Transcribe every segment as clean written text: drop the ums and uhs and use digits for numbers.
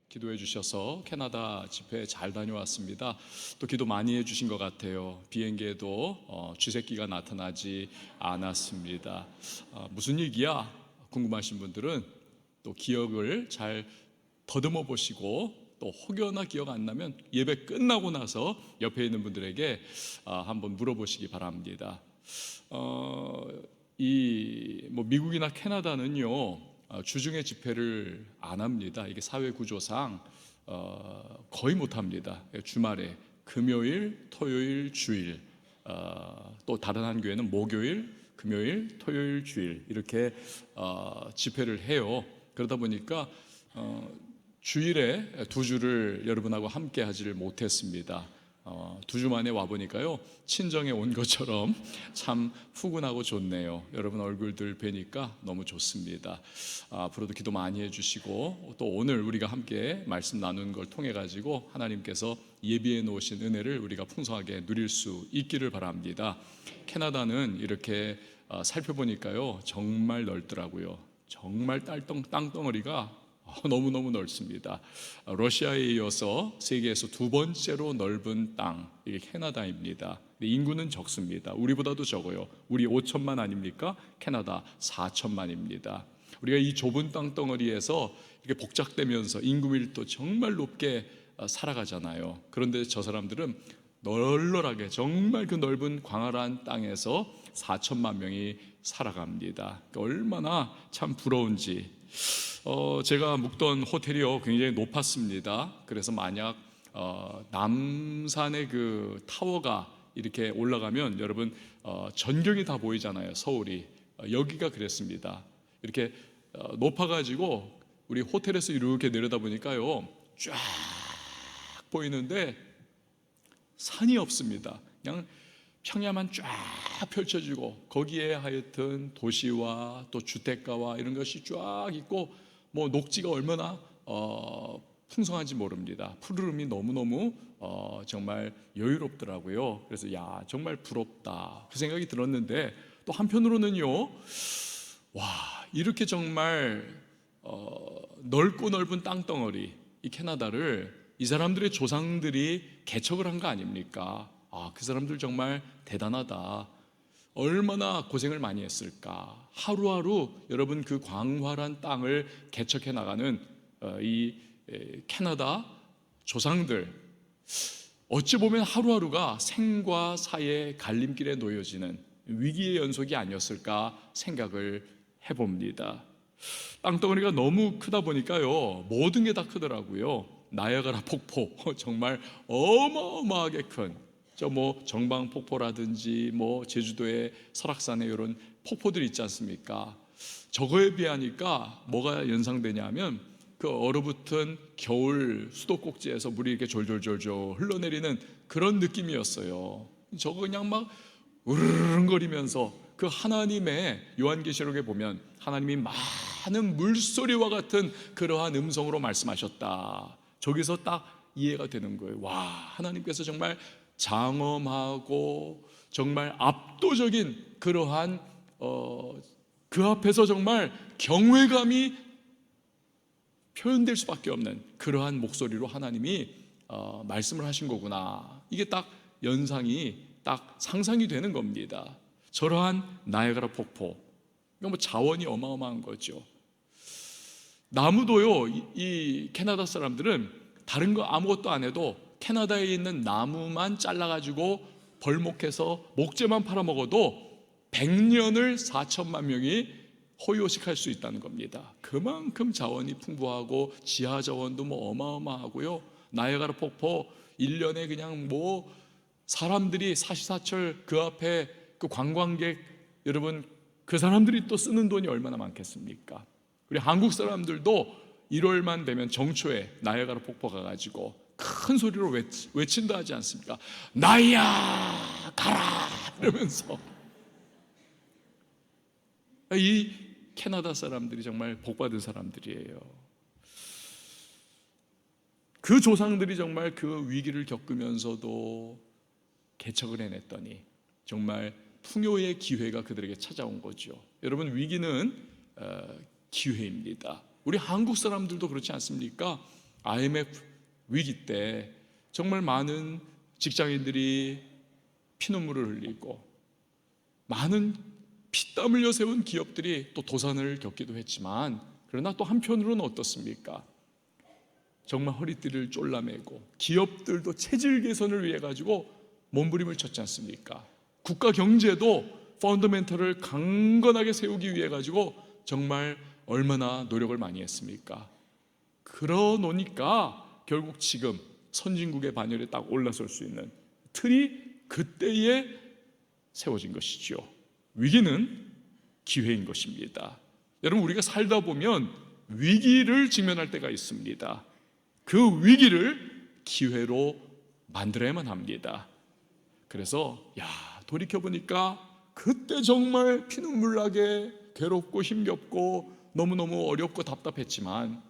기도해 주셔서 캐나다 집회 잘 다녀왔습니다. 또 기도 많이 해주신 것 같아요. 비행기에도 쥐새끼가 나타나지 않았습니다. 무슨 얘기야? 궁금하신 분들은 또 기억을 잘 더듬어 보시고, 또 혹여나 기억 안 나면 예배 끝나고 나서 옆에 있는 분들에게 한번 물어보시기 바랍니다. 미국이나 캐나다는요, 주중에 집회를 안 합니다. 이게 사회 구조상 거의 못 합니다. 주말에 금요일, 토요일, 주일, 또 다른 한 교회는 목요일, 금요일, 토요일, 주일 이렇게 집회를 해요. 그러다 보니까 주일에 두 주를 여러분하고 함께 하지를 못했습니다. 두 주 만에 와보니까요, 친정에 온 것처럼 참 후근하고 좋네요. 여러분 얼굴들 뵈니까 너무 좋습니다. 앞으로도 기도 많이 해주시고, 또 오늘 우리가 함께 말씀 나눈 걸 통해 가지고 하나님께서 예비해 놓으신 은혜를 우리가 풍성하게 누릴 수 있기를 바랍니다. 캐나다는 이렇게 살펴보니까요, 정말 넓더라고요. 정말 땅덩어리가 너무너무 넓습니다. 러시아에 이어서 세계에서 두 번째로 넓은 땅, 이게 캐나다입니다. 인구는 적습니다. 우리보다도 적어요. 우리 5천만 아닙니까? 캐나다 4천만입니다. 우리가 이 좁은 땅덩어리에서 이렇게 복작되면서 인구 밀도 정말 높게 살아가잖아요. 그런데 저 사람들은 널널하게 정말 그 넓은 광활한 땅에서 4천만 명이 살아갑니다. 얼마나 참 부러운지. 제가 묵던 호텔이요, 굉장히 높았습니다. 그래서 만약 남산의 그 타워가 이렇게 올라가면 여러분 전경이 다 보이잖아요. 서울이 여기가 그랬습니다. 이렇게 높아가지고 우리 호텔에서 이렇게 내려다보니까요, 쫙 보이는데 산이 없습니다. 그냥 평야만 쫙 펼쳐지고, 거기에 하여튼 도시와 또 주택가와 이런 것이 쫙 있고, 뭐 녹지가 얼마나 풍성한지 모릅니다. 푸르름이 너무너무 정말 여유롭더라고요. 그래서 야, 정말 부럽다 그 생각이 들었는데, 또 한편으로는요, 와, 이렇게 정말 넓고 넓은 땅덩어리, 이 캐나다를 이 사람들의 조상들이 개척을 한 거 아닙니까? 그 사람들 정말 대단하다. 얼마나 고생을 많이 했을까. 하루하루 여러분 그 광활한 땅을 개척해 나가는 이 캐나다 조상들, 어찌 보면 하루하루가 생과 사의 갈림길에 놓여지는 위기의 연속이 아니었을까 생각을 해봅니다. 땅덩어리가 너무 크다 보니까요, 모든 게 다 크더라고요. 나야가라 폭포, 정말 어마어마하게 큰 정방 폭포라든지 제주도의 설악산에 이런 폭포들 있지 않습니까? 저거에 비하니까 뭐가 연상되냐면, 그 얼어붙은 겨울 수도꼭지에서 물이 이렇게 졸졸졸졸 흘러내리는 그런 느낌이었어요. 저거 그냥 막 으르렁거리면서, 그 하나님의 요한계시록에 보면 하나님이 많은 물소리와 같은 그러한 음성으로 말씀하셨다. 저기서 딱 이해가 되는 거예요. 와, 하나님께서 정말 장엄하고 정말 압도적인 그러한 그 앞에서 정말 경외감이 표현될 수밖에 없는 그러한 목소리로 하나님이 말씀을 하신 거구나. 이게 딱 연상이, 딱 상상이 되는 겁니다. 저러한 나야가라 폭포, 이거 자원이 어마어마한 거죠. 나무도요, 이 캐나다 사람들은 다른 거 아무것도 안 해도 캐나다에 있는 나무만 잘라가지고 벌목해서 목재만 팔아먹어도 100년을 4천만 명이 호요식할 수 있다는 겁니다. 그만큼 자원이 풍부하고 지하 자원도 어마어마하고요. 나야가라 폭포 1년에 그냥 사람들이 사시사철 그 앞에 그 관광객 여러분, 그 사람들이 또 쓰는 돈이 얼마나 많겠습니까? 우리 한국 사람들도 1월만 되면 정초에 나야가라 폭포 가가지고 큰 소리로 외친다 하지 않습니까? 나야 가라 이러면서. 이 캐나다 사람들이 정말 복받은 사람들이에요. 그 조상들이 정말 그 위기를 겪으면서도 개척을 해냈더니 정말 풍요의 기회가 그들에게 찾아온 거죠. 여러분, 위기는 기회입니다. 우리 한국 사람들도 그렇지 않습니까? IMF 위기 때 정말 많은 직장인들이 피눈물을 흘리고 많은 피땀 흘려 세운 기업들이 또 도산을 겪기도 했지만, 그러나 또 한편으로는 어떻습니까? 정말 허리띠를 졸라매고 기업들도 체질 개선을 위해 가지고 몸부림을 쳤지 않습니까? 국가 경제도 펀더멘털을 강건하게 세우기 위해 가지고 정말 얼마나 노력을 많이 했습니까? 그러노니까 결국 지금 선진국의 반열에 딱 올라설 수 있는 틀이 그때에 세워진 것이죠. 위기는 기회인 것입니다. 여러분, 우리가 살다 보면 위기를 직면할 때가 있습니다. 그 위기를 기회로 만들어야만 합니다. 그래서 돌이켜보니까 그때 정말 피눈물 나게 괴롭고 힘겹고 너무너무 어렵고 답답했지만,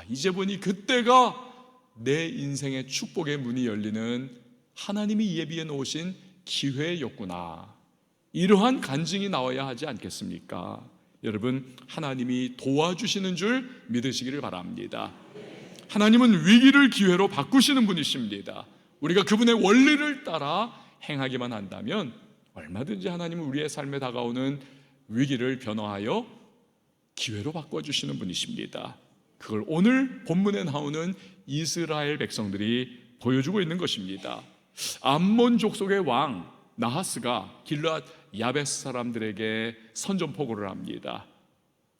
이제 보니 그때가 내 인생의 축복의 문이 열리는 하나님이 예비해 놓으신 기회였구나. 이러한 간증이 나와야 하지 않겠습니까? 여러분, 하나님이 도와주시는 줄 믿으시기를 바랍니다. 하나님은 위기를 기회로 바꾸시는 분이십니다. 우리가 그분의 원리를 따라 행하기만 한다면 얼마든지 하나님은 우리의 삶에 다가오는 위기를 변화하여 기회로 바꿔주시는 분이십니다. 그걸 오늘 본문에 나오는 이스라엘 백성들이 보여주고 있는 것입니다. 암몬 족속의 왕 나하스가 길르앗 야베스 사람들에게 선전포고를 합니다.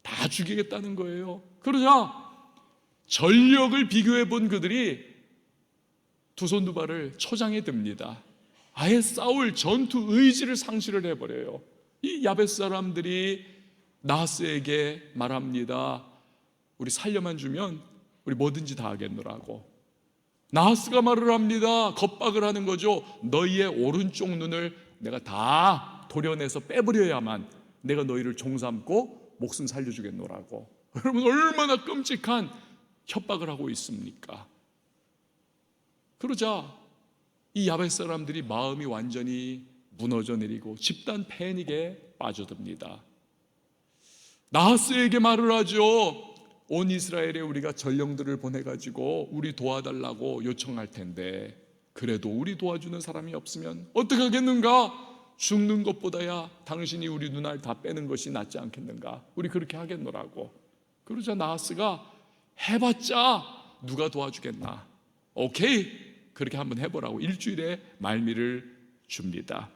다 죽이겠다는 거예요. 그러자 전력을 비교해 본 그들이 두 손 두 발을 초장에 듭니다. 아예 싸울 전투 의지를 상실을 해버려요. 이 야베스 사람들이 나하스에게 말합니다. 우리 살려만 주면 우리 뭐든지 다 하겠노라고. 나하스가 말을 합니다. 겁박을 하는 거죠. 너희의 오른쪽 눈을 내가 다 도려내서 빼버려야만 내가 너희를 종삼고 목숨 살려주겠노라고. 여러분, 얼마나 끔찍한 협박을 하고 있습니까? 그러자 이 야베스 사람들이 마음이 완전히 무너져 내리고 집단 패닉에 빠져듭니다. 나하스에게 말을 하죠. 온 이스라엘에 우리가 전령들을 보내가지고 우리 도와달라고 요청할 텐데, 그래도 우리 도와주는 사람이 없으면 어떻게 하겠는가? 죽는 것보다야 당신이 우리 눈알 다 빼는 것이 낫지 않겠는가? 우리 그렇게 하겠노라고. 그러자 나하스가 해봤자 누가 도와주겠나? 오케이, 그렇게 한번 해보라고 일주일에 말미를 줍니다.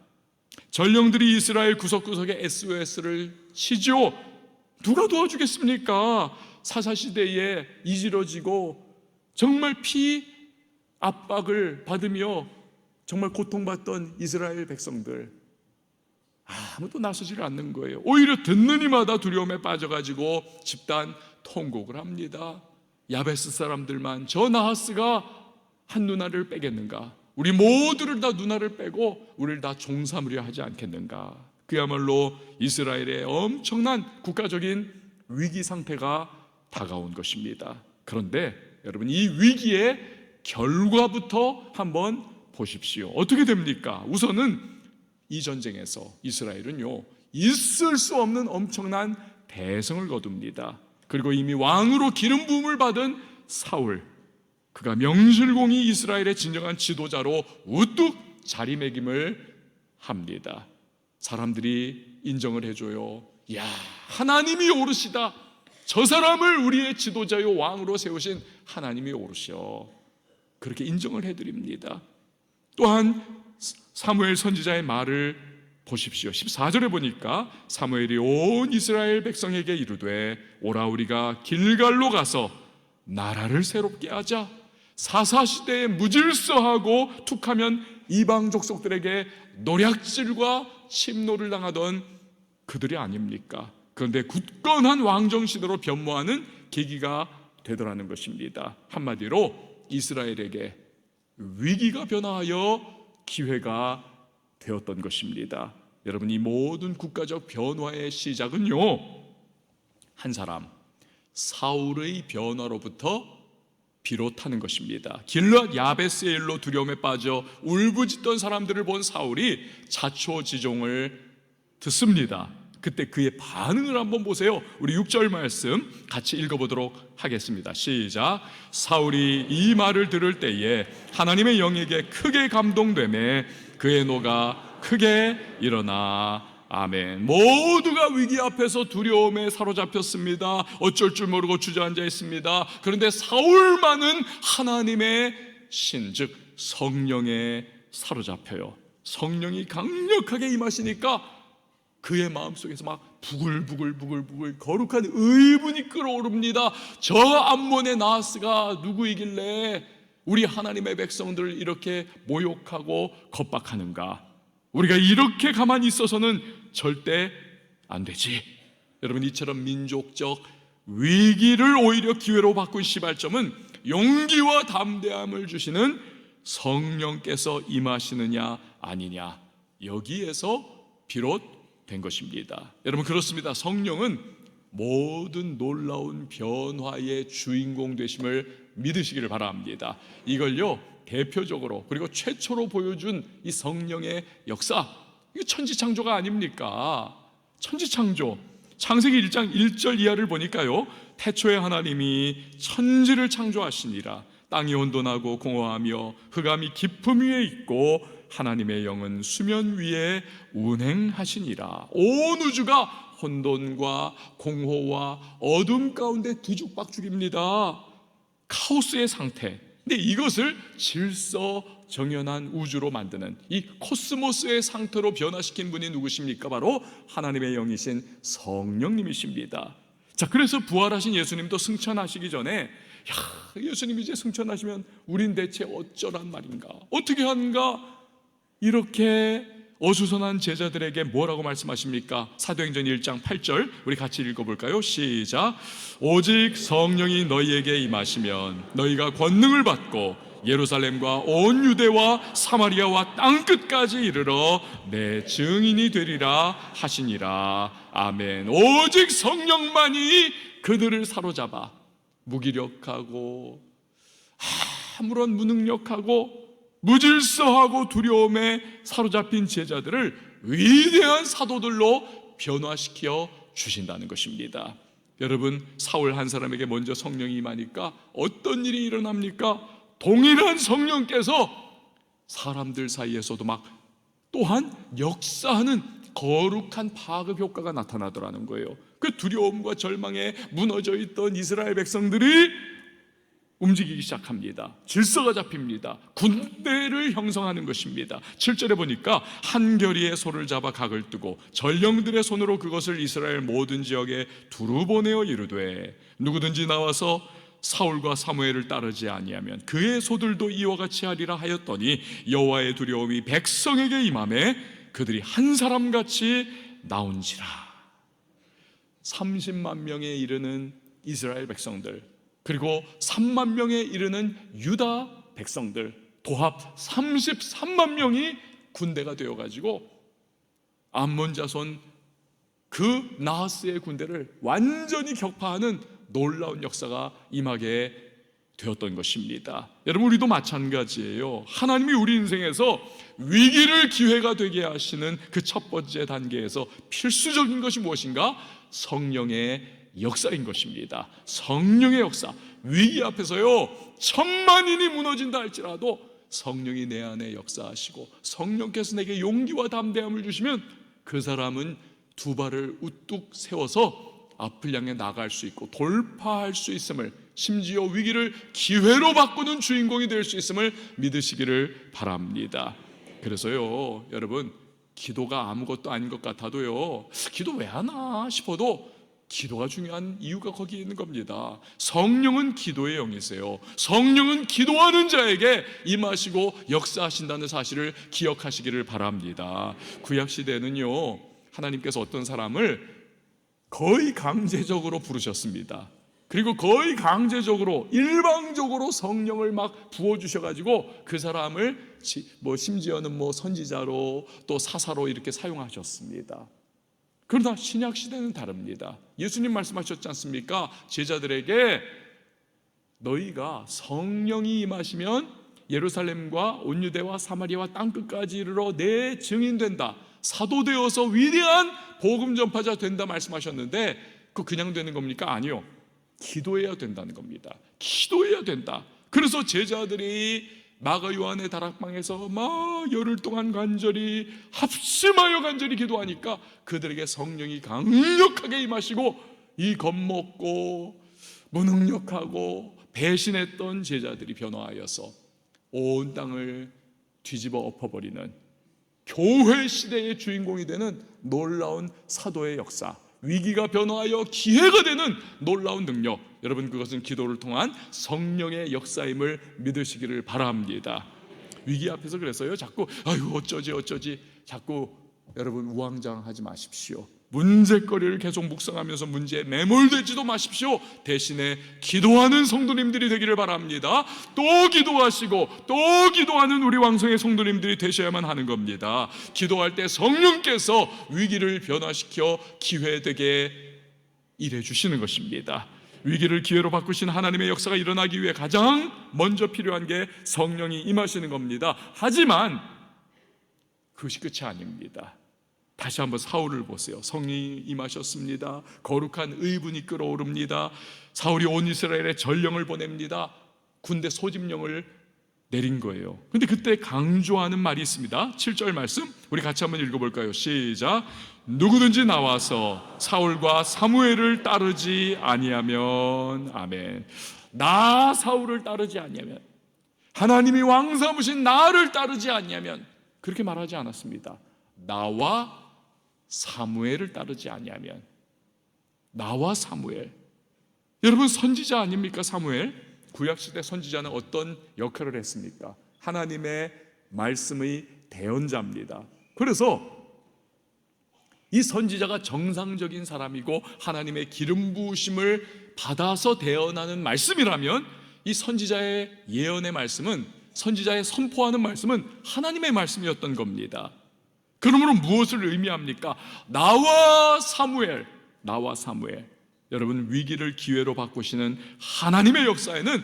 전령들이 이스라엘 구석구석에 SOS를 치죠. 누가 도와주겠습니까? 사사시대에 이지러지고 정말 피 압박을 받으며 정말 고통받던 이스라엘 백성들, 아무도 나서지를 않는 거예요. 오히려 듣는 이마다 두려움에 빠져가지고 집단 통곡을 합니다. 야베스 사람들만 저 나하스가 한 누나를 빼겠는가? 우리 모두를 다 누나를 빼고 우리를 다 종삼으려 하지 않겠는가? 그야말로 이스라엘의 엄청난 국가적인 위기 상태가 다가온 것입니다. 그런데 여러분, 이 위기의 결과부터 한번 보십시오. 어떻게 됩니까? 우선은 이 전쟁에서 이스라엘은요, 있을 수 없는 엄청난 대성을 거둡니다. 그리고 이미 왕으로 기름 부음을 받은 사울, 그가 명실공히 이스라엘의 진정한 지도자로 우뚝 자리매김을 합니다. 사람들이 인정을 해줘요. 야, 하나님이 오르시다. 저 사람을 우리의 지도자요 왕으로 세우신 하나님이 오르셔. 그렇게 인정을 해드립니다. 또한 사무엘 선지자의 말을 보십시오. 14절에 보니까 사무엘이 온 이스라엘 백성에게 이르되 오라 우리가 길갈로 가서 나라를 새롭게 하자. 사사시대에 무질서하고 툭하면 이방 족속들에게 노략질과 침노를 당하던 그들이 아닙니까? 그런데 굳건한 왕정시대로 변모하는 계기가 되더라는 것입니다. 한마디로 이스라엘에게 위기가 변화하여 기회가 되었던 것입니다. 여러분, 이 모든 국가적 변화의 시작은요, 한 사람 사울의 변화로부터 비롯하는 것입니다. 길르앗 야베스의 일로 두려움에 빠져 울부짖던 사람들을 본 사울이 자초지종을 듣습니다. 그때 그의 반응을 한번 보세요. 우리 6절 말씀 같이 읽어보도록 하겠습니다. 시작. 사울이 이 말을 들을 때에 하나님의 영에게 크게 감동되매 그의 노가 크게 일어나. 아멘. 모두가 위기 앞에서 두려움에 사로잡혔습니다. 어쩔 줄 모르고 주저앉아 있습니다. 그런데 사울만은 하나님의 신, 즉 성령에 사로잡혀요. 성령이 강력하게 임하시니까 그의 마음속에서 막 부글부글 거룩한 의분이 끓어오릅니다. 저 암몬의 나하스가 누구이길래 우리 하나님의 백성들을 이렇게 모욕하고 겁박하는가? 우리가 이렇게 가만히 있어서는 절대 안 되지. 여러분, 이처럼 민족적 위기를 오히려 기회로 바꾼 시발점은 용기와 담대함을 주시는 성령께서 임하시느냐 아니냐, 여기에서 비롯된 것입니다. 여러분, 그렇습니다. 성령은 모든 놀라운 변화의 주인공 되심을 믿으시기를 바랍니다. 이걸요, 대표적으로 그리고 최초로 보여준 이 성령의 역사, 이거 천지창조가 아닙니까? 천지창조. 창세기 1장 1절 이하를 보니까요, 태초에 하나님이 천지를 창조하시니라. 땅이 혼돈하고 공허하며 흑암이 깊음 위에 있고 하나님의 영은 수면 위에 운행하시니라. 온 우주가 혼돈과 공허와 어둠 가운데 뒤죽박죽입니다. 카오스의 상태. 근데 이것을 질서정연한 우주로 만드는 이 코스모스의 상태로 변화시킨 분이 누구십니까? 바로 하나님의 영이신 성령님이십니다. 자, 그래서 부활하신 예수님도 승천하시기 전에 예수님이 이제 승천하시면 우린 대체 어쩌란 말인가? 어떻게 하는가? 이렇게 어수선한 제자들에게 뭐라고 말씀하십니까? 사도행전 1장 8절 우리 같이 읽어볼까요? 시작. 오직 성령이 너희에게 임하시면 너희가 권능을 받고 예루살렘과 온 유대와 사마리아와 땅끝까지 이르러 내 증인이 되리라 하시니라. 아멘. 오직 성령만이 그들을 사로잡아 무기력하고 아무런 무능력하고 무질서하고 두려움에 사로잡힌 제자들을 위대한 사도들로 변화시켜 주신다는 것입니다. 여러분, 사울 한 사람에게 먼저 성령이 임하니까 어떤 일이 일어납니까? 동일한 성령께서 사람들 사이에서도 막 또한 역사하는 거룩한 파급 효과가 나타나더라는 거예요. 그 두려움과 절망에 무너져 있던 이스라엘 백성들이 움직이기 시작합니다. 질서가 잡힙니다. 군대를 형성하는 것입니다. 7절에 보니까 한결이의 손을 잡아 각을 뜨고 전령들의 손으로 그것을 이스라엘 모든 지역에 두루 보내어 이르되 누구든지 나와서 사울과 사무엘을 따르지 아니하면 그의 소들도 이와 같이 하리라 하였더니 여호와의 두려움이 백성에게 임하매 그들이 한 사람같이 나온지라. 30만 명에 이르는 이스라엘 백성들, 그리고 3만 명에 이르는 유다 백성들, 도합 33만 명이 군대가 되어가지고 암몬 자손 그 나하스의 군대를 완전히 격파하는 놀라운 역사가 임하게 되었던 것입니다. 여러분, 우리도 마찬가지예요. 하나님이 우리 인생에서 위기를 기회가 되게 하시는 그 첫 번째 단계에서 필수적인 것이 무엇인가? 성령의 역사인 것입니다. 성령의 역사. 위기 앞에서요, 천만인이 무너진다 할지라도 성령이 내 안에 역사하시고 성령께서 내게 용기와 담대함을 주시면 그 사람은 두 발을 우뚝 세워서 앞을 향해 나갈 수 있고 돌파할 수 있음을, 심지어 위기를 기회로 바꾸는 주인공이 될 수 있음을 믿으시기를 바랍니다. 그래서요, 여러분, 기도가 아무것도 아닌 것 같아도요, 기도 왜 하나 싶어도 기도가 중요한 이유가 거기에 있는 겁니다. 성령은 기도의 영이세요. 성령은 기도하는 자에게 임하시고 역사하신다는 사실을 기억하시기를 바랍니다. 구약시대에는요, 하나님께서 어떤 사람을 거의 강제적으로 부르셨습니다. 그리고 거의 강제적으로 일방적으로 성령을 막 부어주셔가지고 그 사람을 심지어는 선지자로 또 사사로 이렇게 사용하셨습니다. 그러나 신약 시대는 다릅니다. 예수님 말씀하셨지 않습니까? 제자들에게 너희가 성령이 임하시면 예루살렘과 온 유대와 사마리아와 땅끝까지 이르러 내 증인 된다. 사도 되어서 위대한 복음 전파자 된다 말씀하셨는데 그냥 되는 겁니까? 아니요. 기도해야 된다는 겁니다. 기도해야 된다. 그래서 제자들이 마가 요한의 다락방에서 막 열흘 동안 간절히 합심하여 간절히 기도하니까 그들에게 성령이 강력하게 임하시고 이 겁먹고 무능력하고 배신했던 제자들이 변화하여서 온 땅을 뒤집어 엎어버리는 교회 시대의 주인공이 되는 놀라운 사도의 역사, 위기가 변화하여 기회가 되는 놀라운 능력, 여러분 그것은 기도를 통한 성령의 역사임을 믿으시기를 바랍니다. 위기 앞에서 그래서요 자꾸 아유 어쩌지 자꾸 여러분 우왕좌왕하지 마십시오. 문제거리를 계속 묵상하면서 문제에 매몰되지도 마십시오. 대신에 기도하는 성도님들이 되기를 바랍니다. 또 기도하시고 또 기도하는 우리 왕성의 성도님들이 되셔야만 하는 겁니다. 기도할 때 성령께서 위기를 변화시켜 기회되게 일해 주시는 것입니다. 위기를 기회로 바꾸신 하나님의 역사가 일어나기 위해 가장 먼저 필요한 게 성령이 임하시는 겁니다. 하지만 그것이 끝이 아닙니다. 다시 한번 사울을 보세요. 성령이 임하셨습니다. 거룩한 의분이 끓어오릅니다. 사울이 온 이스라엘에 전령을 보냅니다. 군대 소집령을 내린 거예요. 근데 그때 강조하는 말이 있습니다. 7절 말씀 우리 같이 한번 읽어볼까요? 시작. 누구든지 나와서 사울과 사무엘을 따르지 아니하면, 아멘. 나 사울을 따르지 아니하면, 하나님이 왕 삼으신 나를 따르지 아니하면, 그렇게 말하지 않았습니다. 나와 사무엘을 따르지 아니하면. 나와 사무엘, 여러분 선지자 아닙니까? 사무엘, 구약시대 선지자는 어떤 역할을 했습니까? 하나님의 말씀의 대언자입니다. 그래서 이 선지자가 정상적인 사람이고 하나님의 기름 부으심을 받아서 대언하는 말씀이라면 이 선지자의 예언의 말씀은, 선지자의 선포하는 말씀은 하나님의 말씀이었던 겁니다. 그러므로 무엇을 의미합니까? 나와 사무엘, 나와 사무엘. 여러분 위기를 기회로 바꾸시는 하나님의 역사에는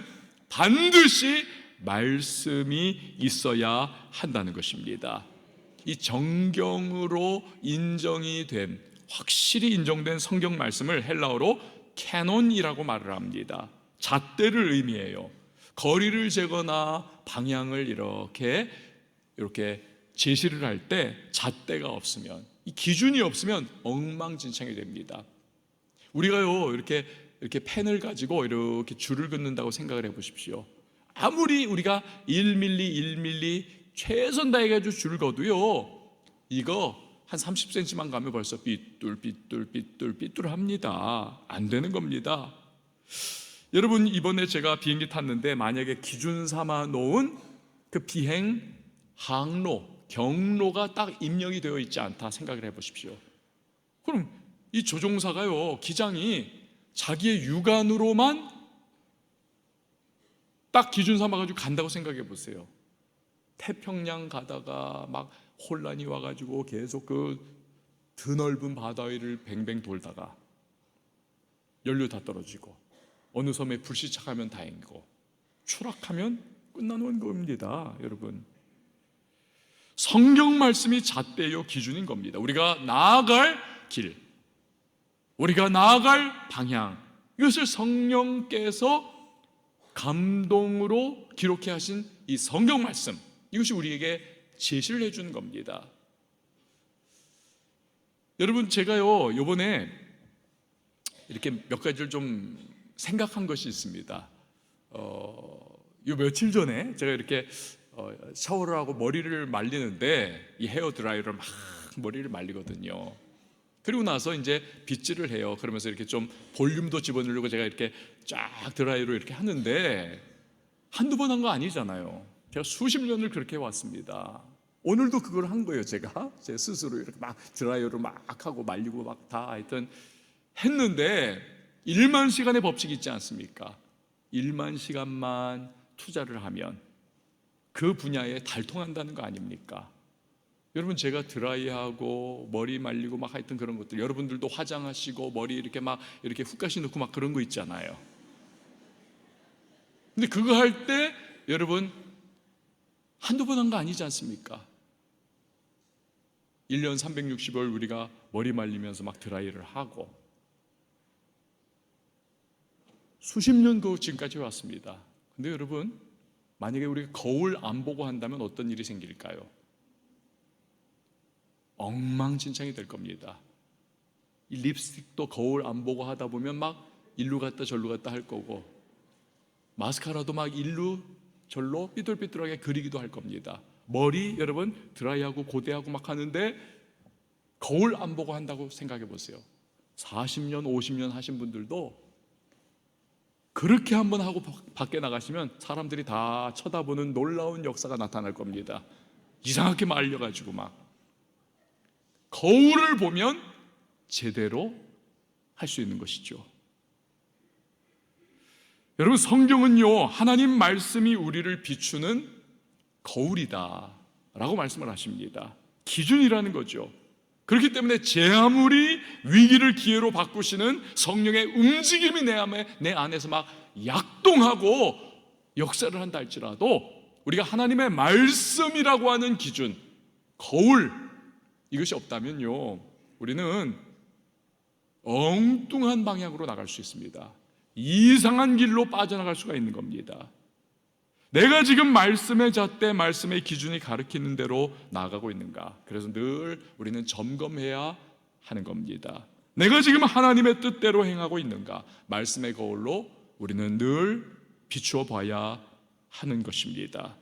반드시 말씀이 있어야 한다는 것입니다. 이 정경으로 인정이 된, 확실히 인정된 성경 말씀을 헬라어로 캐논이라고 말을 합니다. 잣대를 의미해요. 거리를 재거나 방향을 이렇게 제시를 할 때 잣대가 없으면, 이 기준이 없으면 엉망진창이 됩니다. 우리가요 이렇게 펜을 가지고 이렇게 줄을 긋는다고 생각을 해보십시오. 아무리 우리가 1mm 최선 다해가지고 줄을 거도요 이거 한 30cm만 가면 벌써 삐뚤 합니다. 안 되는 겁니다. 여러분 이번에 제가 비행기 탔는데 만약에 기준 삼아 놓은 그 비행 항로, 경로가 딱 입력이 되어 있지 않다 생각을 해보십시오. 그럼 이 조종사가요, 기장이 자기의 육안으로만 딱 기준 삼아가지고 간다고 생각해 보세요. 태평양 가다가 막 혼란이 와가지고 계속 그 드넓은 바다 위를 뱅뱅 돌다가 연료 다 떨어지고 어느 섬에 불시착하면 다행이고 추락하면 끝나는 겁니다. 여러분, 성경 말씀이 잣대요 기준인 겁니다. 우리가 나아갈 길, 우리가 나아갈 방향, 이것을 성령께서 감동으로 기록해 하신 이 성경 말씀, 이것이 우리에게 제시를 해주는 겁니다. 여러분 제가요 이번에 이렇게 몇 가지를 좀 생각한 것이 있습니다. 요 며칠 전에 제가 이렇게 샤워를 하고 머리를 말리는데 이 헤어 드라이어로 막 머리를 말리거든요. 그리고 나서 이제 빗질을 해요. 그러면서 이렇게 좀 볼륨도 집어넣으려고 제가 이렇게 쫙 드라이로 이렇게 하는데 한두 번 한 거 아니잖아요. 제가 수십 년을 그렇게 해왔습니다. 오늘도 그걸 한 거예요. 제가 제 스스로 이렇게 막 드라이어로 막 하고 말리고 막 다 하여튼 했는데 1만 시간의 법칙이 있지 않습니까? 1만 시간만 투자를 하면 그 분야에 달통한다는 거 아닙니까? 여러분 제가 드라이하고 머리 말리고 막 하여튼 그런 것들, 여러분들도 화장하시고 머리 이렇게 막 이렇게 훅가시 넣고 막 그런 거 있잖아요. 근데 그거 할 때 여러분 한두 번 한 거 아니지 않습니까? 1년 360일 우리가 머리 말리면서 막 드라이를 하고 수십 년도 지금까지 왔습니다. 근데 여러분, 만약에 우리가 거울 안 보고 한다면 어떤 일이 생길까요? 엉망진창이 될 겁니다. 이 립스틱도 거울 안 보고 하다 보면 막 일루 갔다 절루 갔다 할 거고, 마스카라도 막 일루 절로 삐뚤삐뚤하게 그리기도 할 겁니다. 머리 여러분 드라이하고 고데하고 막 하는데 거울 안 보고 한다고 생각해 보세요. 40년 50년 하신 분들도 그렇게 한번 하고 밖에 나가시면 사람들이 다 쳐다보는 놀라운 역사가 나타날 겁니다. 이상하게 말려가지고 막 거울을 보면 제대로 할 수 있는 것이죠. 여러분, 성경은요, 하나님 말씀이 우리를 비추는 거울이다 라고 말씀을 하십니다. 기준이라는 거죠. 그렇기 때문에 제 아무리 위기를 기회로 바꾸시는 성령의 움직임이 내 안에서 막 약동하고 역사를 한다 할지라도 우리가 하나님의 말씀이라고 하는 기준, 거울, 이것이 없다면요, 우리는 엉뚱한 방향으로 나갈 수 있습니다. 이상한 길로 빠져나갈 수가 있는 겁니다. 내가 지금 말씀의 잣대, 말씀의 기준이 가르치는 대로 나아가고 있는가? 그래서 늘 우리는 점검해야 하는 겁니다. 내가 지금 하나님의 뜻대로 행하고 있는가? 말씀의 거울로 우리는 늘 비추어 봐야 하는 것입니다.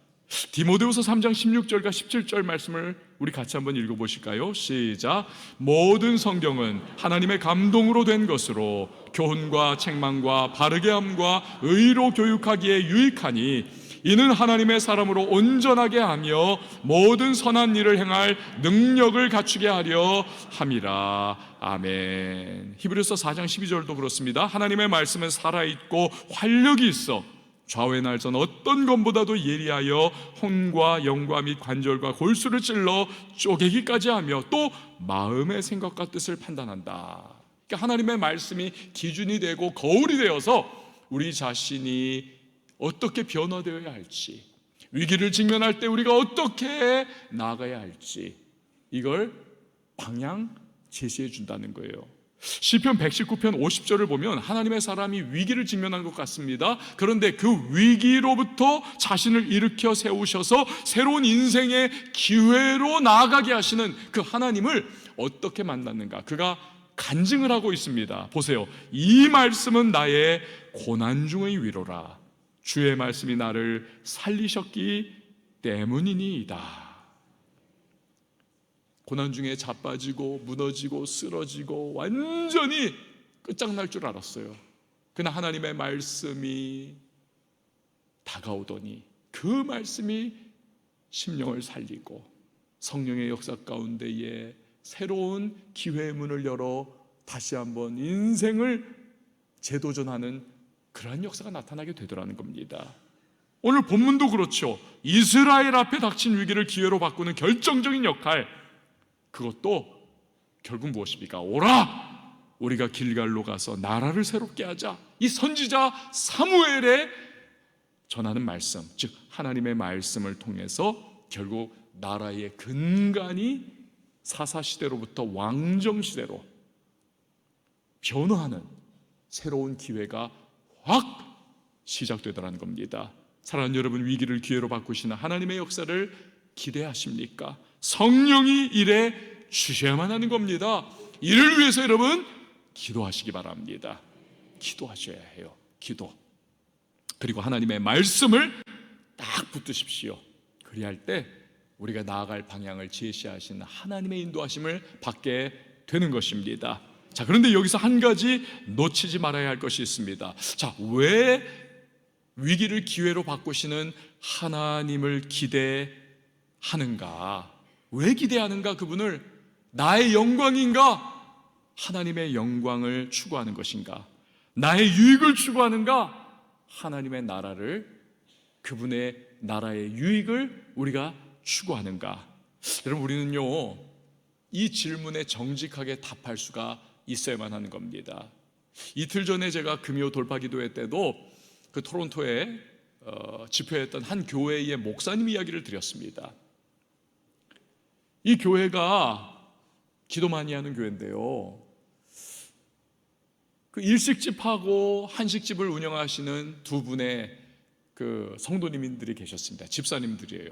디모데후서 3장 16절과 17절 말씀을 우리 같이 한번 읽어보실까요? 시작. 모든 성경은 하나님의 감동으로 된 것으로 교훈과 책망과 바르게 함과 의로 교육하기에 유익하니 이는 하나님의 사람으로 온전하게 하며 모든 선한 일을 행할 능력을 갖추게 하려 함이라. 아멘. 히브리서 4장 12절도 그렇습니다. 하나님의 말씀은 살아있고 활력이 있어 좌우의 날선 어떤 것보다도 예리하여 혼과 영과 및 관절과 골수를 찔러 쪼개기까지 하며 또 마음의 생각과 뜻을 판단한다. 그러니까 하나님의 말씀이 기준이 되고 거울이 되어서 우리 자신이 어떻게 변화되어야 할지, 위기를 직면할 때 우리가 어떻게 나아가야 할지, 이걸 방향 제시해 준다는 거예요. 시편 119편 50절을 보면 하나님의 사람이 위기를 직면한 것 같습니다. 그런데 그 위기로부터 자신을 일으켜 세우셔서 새로운 인생의 기회로 나아가게 하시는 그 하나님을 어떻게 만났는가, 그가 간증을 하고 있습니다. 보세요. 이 말씀은 나의 고난 중의 위로라. 주의 말씀이 나를 살리셨기 때문이니이다. 고난 중에 자빠지고 무너지고 쓰러지고 완전히 끝장날 줄 알았어요. 그러나 하나님의 말씀이 다가오더니 그 말씀이 심령을 살리고 성령의 역사 가운데에 새로운 기회의 문을 열어 다시 한번 인생을 재도전하는 그러한 역사가 나타나게 되더라는 겁니다. 오늘 본문도 그렇죠. 이스라엘 앞에 닥친 위기를 기회로 바꾸는 결정적인 역할, 그것도 결국 무엇입니까? 오라! 우리가 길갈로 가서 나라를 새롭게 하자. 이 선지자 사무엘의 전하는 말씀, 즉 하나님의 말씀을 통해서 결국 나라의 근간이 사사시대로부터 왕정시대로 변화하는 새로운 기회가 확 시작되더라는 겁니다. 사랑하는 여러분, 위기를 기회로 바꾸시는 하나님의 역사를 기대하십니까? 성령이 일해 주셔야만 하는 겁니다. 이를 위해서 여러분 기도하시기 바랍니다. 기도하셔야 해요. 기도. 그리고 하나님의 말씀을 딱 붙드십시오. 그리할 때 우리가 나아갈 방향을 제시하시는 하나님의 인도하심을 받게 되는 것입니다. 자, 그런데 여기서 한 가지 놓치지 말아야 할 것이 있습니다. 자, 왜 위기를 기회로 바꾸시는 하나님을 기대하는가? 왜 기대하는가? 그분을 나의 영광인가? 하나님의 영광을 추구하는 것인가? 나의 유익을 추구하는가? 하나님의 나라를, 그분의 나라의 유익을 우리가 추구하는가? 여러분, 우리는요 이 질문에 정직하게 답할 수가 있어야만 하는 겁니다. 이틀 전에 제가 금요 돌파기도회 때도 그 토론토에 집회했던 한 교회의 목사님 이야기를 드렸습니다. 이 교회가 기도 많이 하는 교회인데요, 그 일식집하고 한식집을 운영하시는 두 분의 그 성도님들이 계셨습니다. 집사님들이에요.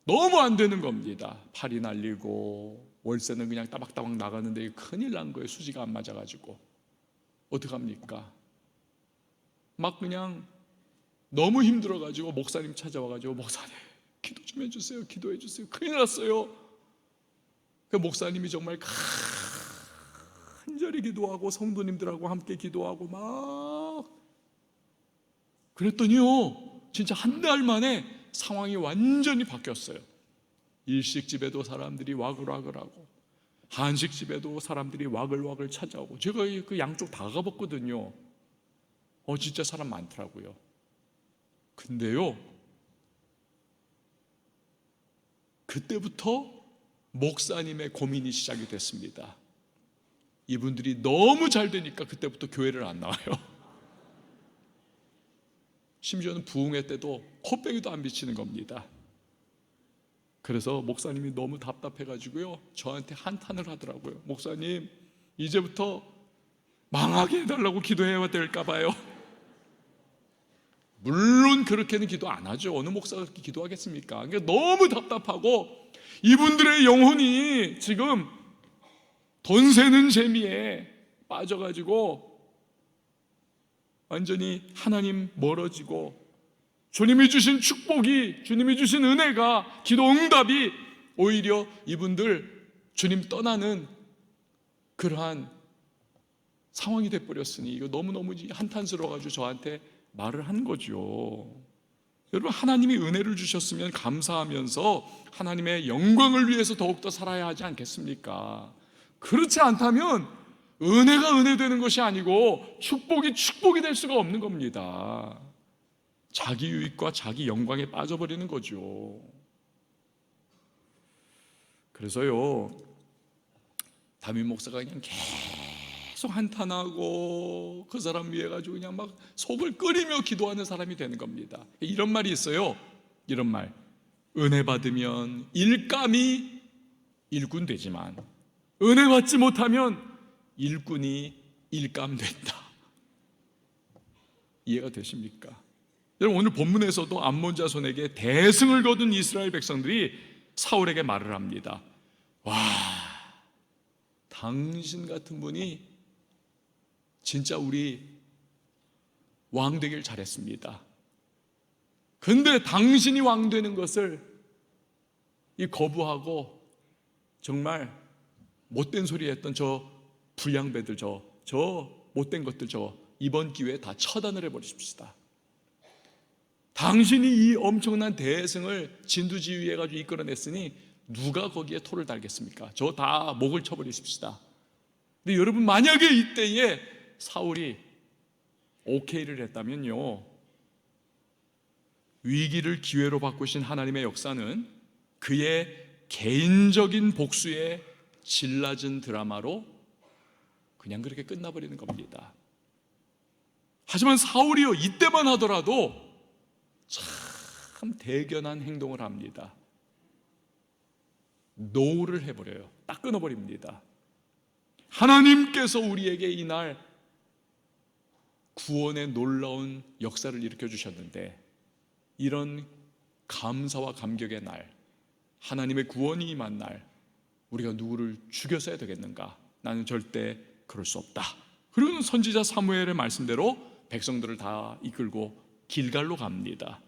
너무 안 되는 겁니다. 팔이 날리고 월세는 그냥 따박따박 나가는데 큰일 난 거예요. 수지가 안 맞아가지고. 어떡합니까? 막 그냥 너무 힘들어가지고 목사님 찾아와가지고, 목사님 기도 좀 해주세요, 기도해 주세요, 큰일 났어요. 그 목사님이 정말 간절히 기도하고 성도님들하고 함께 기도하고 막 그랬더니요, 진짜 한 달 만에 상황이 완전히 바뀌었어요. 일식집에도 사람들이 와글와글하고 한식집에도 사람들이 와글와글 찾아오고, 제가 그 양쪽 다 가봤거든요. 진짜 사람 많더라고요. 근데요, 그때부터 목사님의 고민이 시작이 됐습니다. 이분들이 너무 잘 되니까 그때부터 교회를 안 나와요. 심지어는 부흥회 때도 코빼기도 안 비치는 겁니다. 그래서 목사님이 너무 답답해가지고요, 저한테 한탄을 하더라고요. 목사님, 이제부터 망하게 해달라고 기도해야 될까 봐요. 물론 그렇게는 기도 안 하죠. 어느 목사가 그렇게 기도하겠습니까? 그러니까 너무 답답하고, 이분들의 영혼이 지금 돈 세는 재미에 빠져가지고 완전히 하나님 멀어지고, 주님이 주신 축복이, 주님이 주신 은혜가, 기도 응답이 오히려 이분들 주님 떠나는 그러한 상황이 돼버렸으니 이거 너무너무 한탄스러워가지고 저한테 말을 한 거죠. 여러분, 하나님이 은혜를 주셨으면 감사하면서 하나님의 영광을 위해서 더욱더 살아야 하지 않겠습니까? 그렇지 않다면 은혜가 은혜 되는 것이 아니고 축복이 축복이 될 수가 없는 겁니다. 자기 유익과 자기 영광에 빠져버리는 거죠. 그래서요, 담임 목사가 그냥 계속 한탄하고 그 사람 위해 가지고 그냥 막 속을 끓이며 기도하는 사람이 되는 겁니다. 이런 말이 있어요. 이런 말: 은혜 받으면 일감이 일꾼 되지만 은혜 받지 못하면 일꾼이 일감된다. 이해가 되십니까? 여러분, 오늘 본문에서도 암몬 자손에게 대승을 거둔 이스라엘 백성들이 사울에게 말을 합니다. 와, 당신 같은 분이 진짜 우리 왕 되길 잘했습니다. 근데 당신이 왕 되는 것을 거부하고 정말 못된 소리 했던 저 불량배들, 저 못된 것들, 이번 기회에 다 처단을 해버리십시다. 당신이 이 엄청난 대승을 진두지휘해가지고 이끌어냈으니 누가 거기에 토를 달겠습니까? 저 다 목을 쳐버리십시다. 근데 여러분, 만약에 이때에 사울이 오케이를 했다면요, 위기를 기회로 바꾸신 하나님의 역사는 그의 개인적인 복수에 질라진 드라마로 그냥 그렇게 끝나버리는 겁니다. 하지만 사울이요, 이때만 하더라도 참 대견한 행동을 합니다. 노를 해버려요. 딱 끊어버립니다. 하나님께서 우리에게 이날 구원의 놀라운 역사를 일으켜 주셨는데, 이런 감사와 감격의 날, 하나님의 구원이 임한 날, 우리가 누구를 죽였어야 되겠는가? 나는 절대 그럴 수 없다. 그리고 선지자 사무엘의 말씀대로 백성들을 다 이끌고 길갈로 갑니다.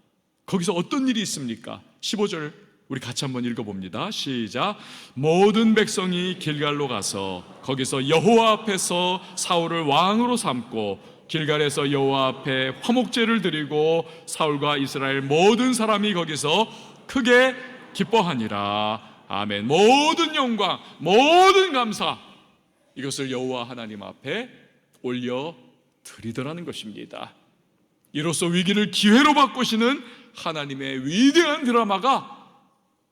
거기서 어떤 일이 있습니까? 15절 우리 같이 한번 읽어봅니다. 시작. 모든 백성이 길갈로 가서 거기서 여호와 앞에서 사울을 왕으로 삼고 길갈에서 여호와 앞에 화목제를 드리고 사울과 이스라엘 모든 사람이 거기서 크게 기뻐하니라. 아멘. 모든 영광, 모든 감사, 이것을 여호와 하나님 앞에 올려 드리더라는 것입니다. 이로써 위기를 기회로 바꾸시는 하나님의 위대한 드라마가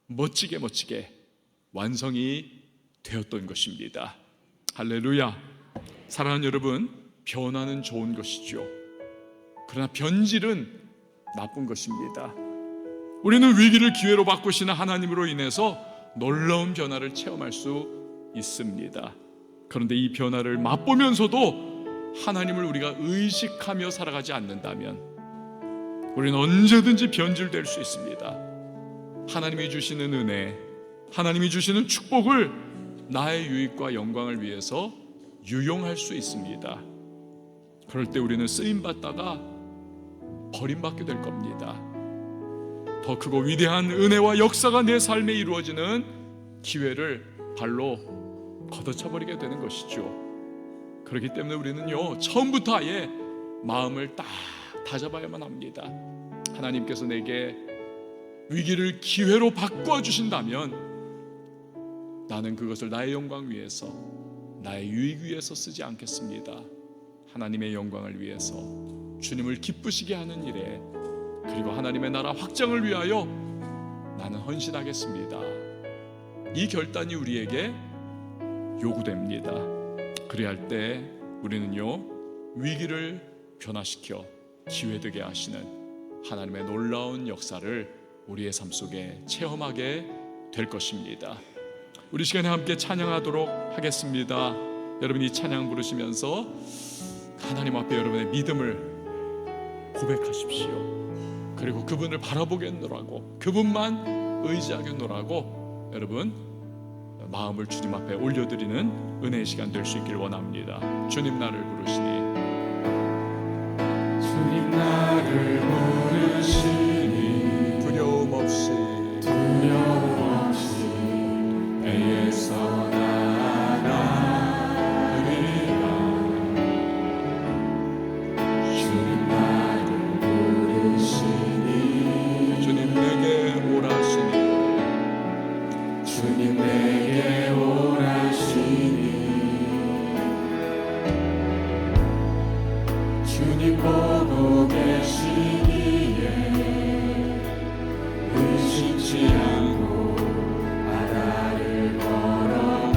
멋지게 완성이 되었던 것입니다. 할렐루야. 사랑하는 여러분, 변화는 좋은 것이죠. 그러나 변질은 나쁜 것입니다. 우리는 위기를 기회로 바꾸시는 하나님으로 인해서 놀라운 변화를 체험할 수 있습니다. 그런데 이 변화를 맛보면서도 하나님을 우리가 의식하며 살아가지 않는다면 우리는 언제든지 변질될 수 있습니다. 하나님이 주시는 은혜, 하나님이 주시는 축복을 나의 유익과 영광을 위해서 유용할 수 있습니다. 그럴 때 우리는 쓰임받다가 버림받게 될 겁니다. 더 크고 위대한 은혜와 역사가 내 삶에 이루어지는 기회를 발로 걷어차버리게 되는 것이죠. 그렇기 때문에 우리는요, 처음부터 아예 마음을 딱 다잡아야만 합니다. 하나님께서 내게 위기를 기회로 바꿔주신다면 나는 그것을 나의 영광 위해서, 나의 유익 위해서 쓰지 않겠습니다. 하나님의 영광을 위해서, 주님을 기쁘시게 하는 일에, 그리고 하나님의 나라 확장을 위하여 나는 헌신하겠습니다. 이 결단이 우리에게 요구됩니다. 그래야 할 때 우리는요, 위기를 변화시켜 기회되게 하시는 하나님의 놀라운 역사를 우리의 삶 속에 체험하게 될 것입니다. 우리 시간에 함께 찬양하도록 하겠습니다. 여러분이 찬양 부르시면서 하나님 앞에 여러분의 믿음을 고백하십시오. 그리고 그분을 바라보겠노라고, 그분만 의지하겠노라고 여러분 마음을 주님 앞에 올려드리는 은혜의 시간 될 수 있기를 원합니다. 주님 나를 부르시니, 주님 나를 부르시니 두려움 없이 애에서 나아가리라. 주님 나를 부르시니 주님 내게 오라시니, 주님 내게 오라시니 주님 보고 계시기에 의심치 않고 바다를 걸어가리라.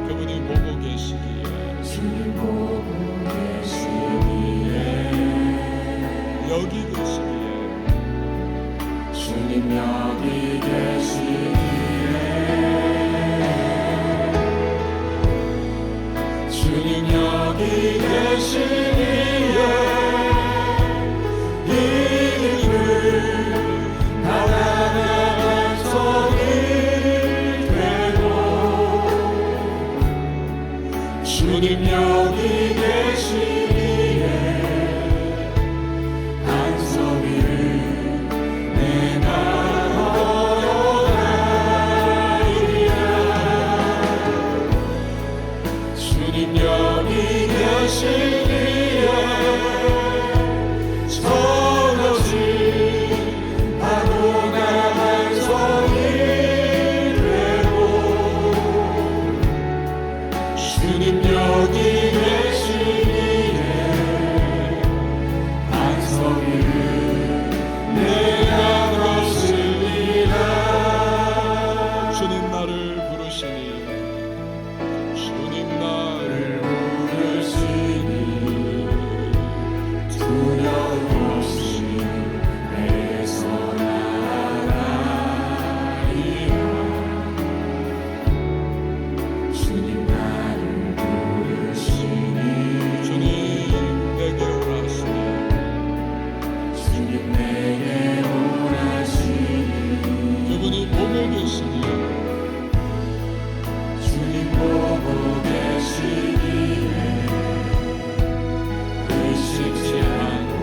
그분이 보고 계시기에, 주님 보고 계시기에 여기 계시기에, 주님 여기 계시기에 주님 여기 계시기에 이 길을 바다가 반석이 되고 주님 여기 계시기에 반석 위를 내가 걸어가리라. 주님 여기 계시기에 저녁이 파도가 반석이 되고 주님 여기 계시기에 반석 위를 내가 걸으리라. 주님 나를 부르시니, 주님 나를 부르시니 두려움 없이 애에서 나아가리라. 주님 나를 부르시니 주님 내게 오라시니, 주님 내게 오라시니 그분이 보고 계시기에, 주님 보고 계시기에 의심치 않고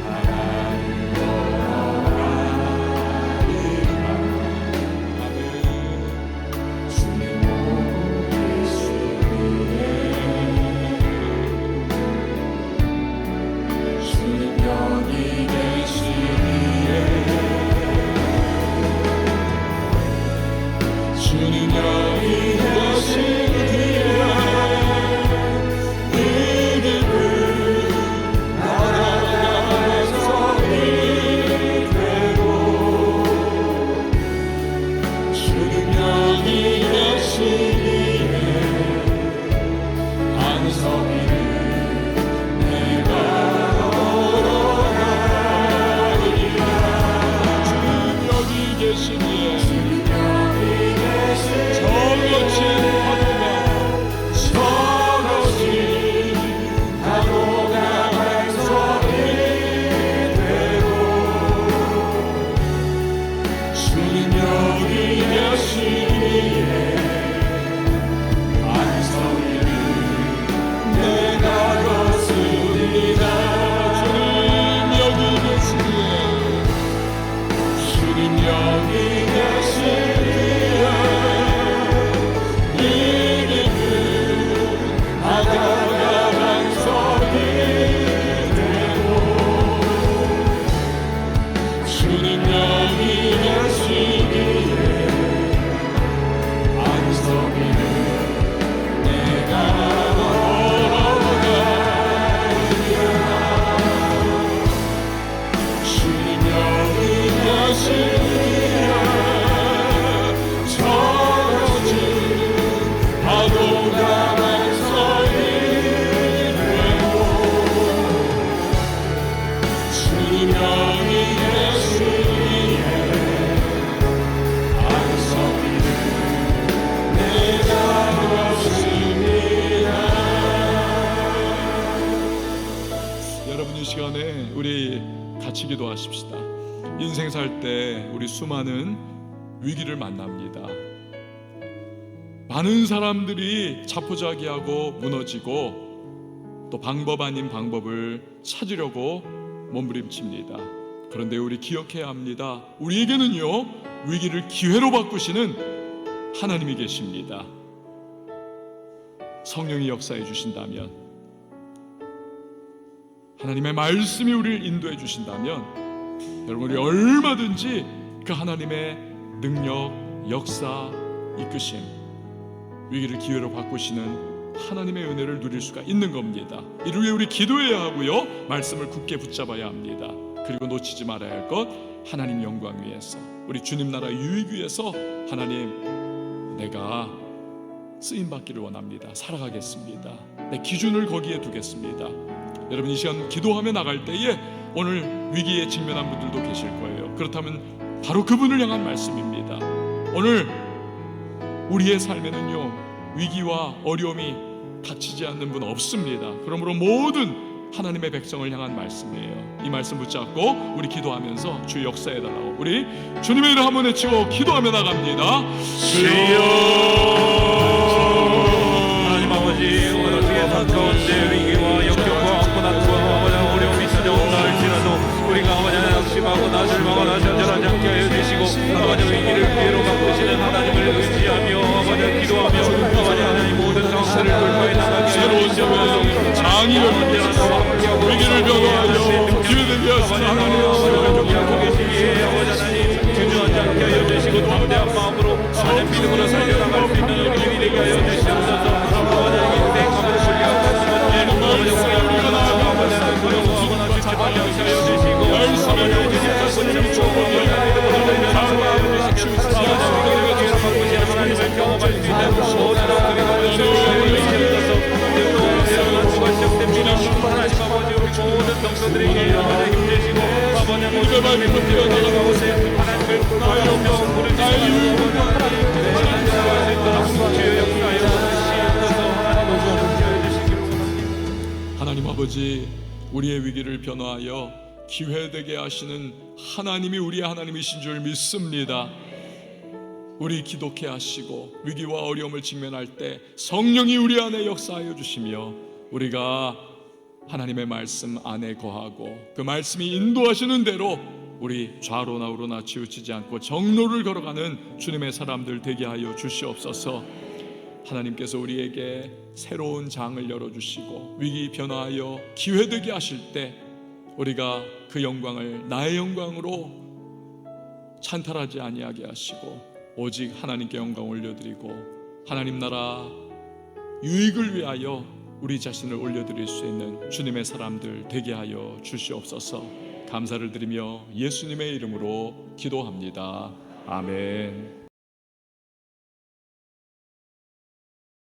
바다를 걸어가리라. 아멘. 주님 보고 계시기에 주님 여기 계시기에 주님 여기 계시기에 이 길을 바다가 반석이 되고 주님 여기 계시기에 반석 위를 내가 걸어가리라. 주님 여기 계시기에, 주님 여기 같이 기도하십시다. 인생 살 때 우리 수많은 위기를 만납니다. 많은 사람들이 자포자기하고 무너지고 또 방법 아닌 방법을 찾으려고 몸부림칩니다. 그런데 우리 기억해야 합니다. 우리에게는요, 위기를 기회로 바꾸시는 하나님이 계십니다. 성령이 역사해 주신다면, 하나님의 말씀이 우리를 인도해 주신다면, 여러분 우리 얼마든지 그 하나님의 능력, 역사, 이끄심, 위기를 기회로 바꾸시는 하나님의 은혜를 누릴 수가 있는 겁니다. 이를 위해 우리 기도해야 하고요, 말씀을 굳게 붙잡아야 합니다. 그리고 놓치지 말아야 할 것, 하나님 영광 위해서, 우리 주님 나라 유익 위해서 하나님, 내가 쓰임받기를 원합니다. 살아가겠습니다. 내 기준을 거기에 두겠습니다. 여러분 이 시간 기도하며 나갈 때에 오늘 위기에 직면한 분들도 계실 거예요. 그렇다면 바로 그분을 향한 말씀입니다. 오늘 우리의 삶에는요, 위기와 어려움이 닥치지 않는 분 없습니다. 그러므로 모든 하나님의 백성을 향한 말씀이에요. 이 말씀 붙잡고 우리 기도하면서 주 역사해달라고, 우리 주님의 이름 한번 외치고 기도하며 나갑니다. 주여, 하나님 아버지, 오늘 어떻게 삶 가운데 위기와 역경과 고난과 어려움이 찾아온다 할지라도 우리가 아버지 낙심하고 나절망하고 좌절하지 않게 하여 주시고, 아버지 위기를 기회로 바꾸시는 하나님을 의지하며 아버지 기도하며 아버지 하나님 모든 상황들을 돌파해 나가게 새로운 생명, 장의를 위기를 변화하여 기회되게 하시는 하나님, 계시기에 아버지 하나님 주저하지 않게 하여 주시고, 담대한 마음으로 하나님 믿음으로 살려나갈 수 있는 우리 되게 하여 주시옵소서. 아버지 인생 가운데 불리하고 아버지 우리가 나아가 아버지 하나님 고용하거나 죽지 말게 하여 주시고, 아버지 주님 축복을 하여 주시고, 아버지 기회로 바꾸시는 하나님을 경험할 수 있는 모든 사람들이 가져 주시옵소서. 하나님 아버지 우리 모든 성도들에게 아버지 힘내시고, 아버지 모든 마음이 붙들어가는 곳에 하나님을 구하며 부르짖으며 하나님 나갈 수 있도록 주여 역사하여 주시옵소서. 하나님 주시기를 원합니다. 하나님 아버지, 우리의 위기를 변화하여 기회되게 하시는 하나님이 우리의 하나님이신 줄 믿습니다. 우리 기독해 하시고 위기와 어려움을 직면할 때 성령이 우리 안에 역사하여 주시며, 우리가 하나님의 말씀 안에 거하고 그 말씀이 인도하시는 대로 우리 좌로나 우로나 치우치지 않고 정로를 걸어가는 주님의 사람들 되게 하여 주시옵소서. 하나님께서 우리에게 새로운 장을 열어주시고 위기 변화하여 기회되게 하실 때 우리가 그 영광을 나의 영광으로 찬탈하지 아니하게 하시고 오직 하나님께 영광 올려드리고 하나님 나라 유익을 위하여 우리 자신을 올려드릴 수 있는 주님의 사람들 되게 하여 주시옵소서. 감사를 드리며 예수님의 이름으로 기도합니다. 아멘.